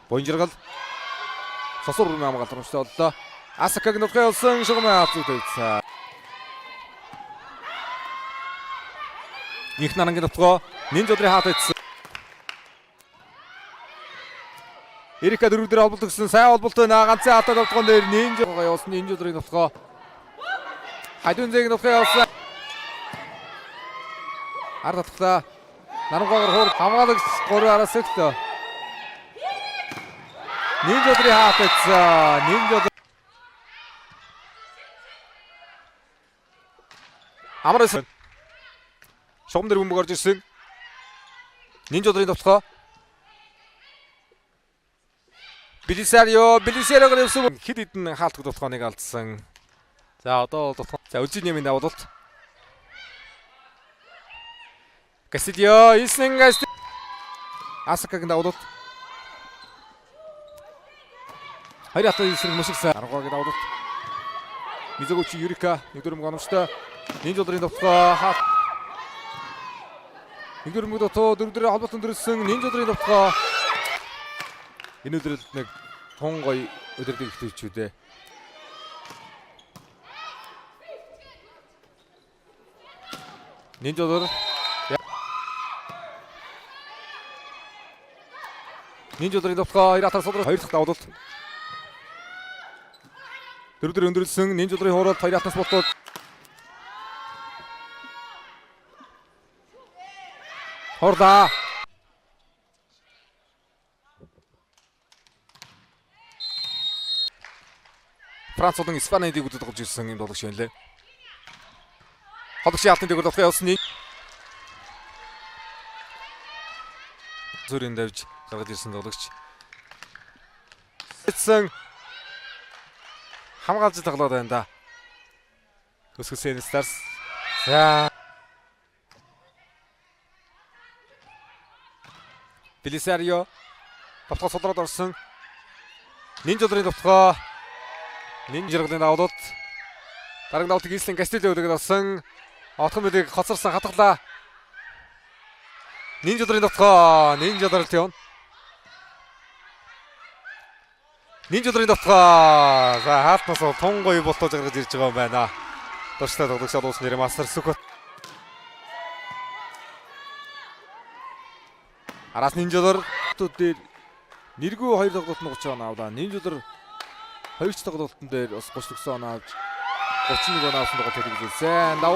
Буянжиргал сосур намгаалт руутай боллоо. Асакаг нутгаа явсан шугамын авцууд. Их нарангийн нутгаа Нинжодрын хаалт ийдсэн. Эрика дөрөвдөр холболт гэсэн сайн холболт байна. Ганцхан хатад автгон дээр Нинжога явуулсан Нинжодрын нутгаа. Хайдун зэг нутгаа явуулсан. Ард татхлаа. Нарангаар хуур хамгаалагч 3 араас өгтөө. Нинжодрын хаалт ийдсэн. Нинжодр Амарсан шугам дээр бөмбөг орж ирсэн. Нинжодрын нутгаа Белисариогоор явсан хэд хэдэн хаалтг тутгааныг алдсан. За одоо тутгаан. За Өлжинэмийн давуулт. Кастильо Исенгас Асакагийн давуулт. Хайр хатад эсрэг мөшгсөн. Аргаагийн давуулт. Мизогучи Юрика нэгдүрм гономжтой. Нинжодрын тутгаа хат. Нэгдүрм дотоо дөрөвдөр холбоотой дөрөсөн Нинжодрын тутгаа. Энэ өдрөл нэг тун гоё өдрөдийг ихтэйчүүдээ. Нинжодор Нинжодрын тутгаа Иратар содрол 2 дахь давуулт. Дөрөвдөр өндөрлсөн Нинжодрын хууралт 2 хатнаас болтоод Хорда Француудын Испанийн дээгүүдэд голж ирсэн юм тоглогч байна лээ. Холбогчийн алтын дээгүүр болохоо явсан нэг зүрийн давж гаргаж ирсэн тоглогч. Эцэн хамгаалж тоглоод байна да. Өсгөсөн Stars. За Белисарио товтгоо судраад орсон. Нинжодрын товтгоо Нинжиргалын давуулт. Дараагийн давуултыг Ислен Кастильо өгдөг болсон. Отхон мөлийг хоцорсон хатглаа. Нинжодрын товтгоо Нинжодролт явна. Нинжодрын товтгоо. За хаалтнаас тун гоё болтож гаргаж ирж байгаа юм байна. Дуртай тоглогч олуулсан нэр Мастер Сүкот. Араас Нинжодор дээр нэргүй 2 тоглолт нь 30 оноо авлаа. Нинжодор 2 ч тоглолтын дээр бас 39 оноо авч 31 оноо авсан тоглолт хэлүүлсэн.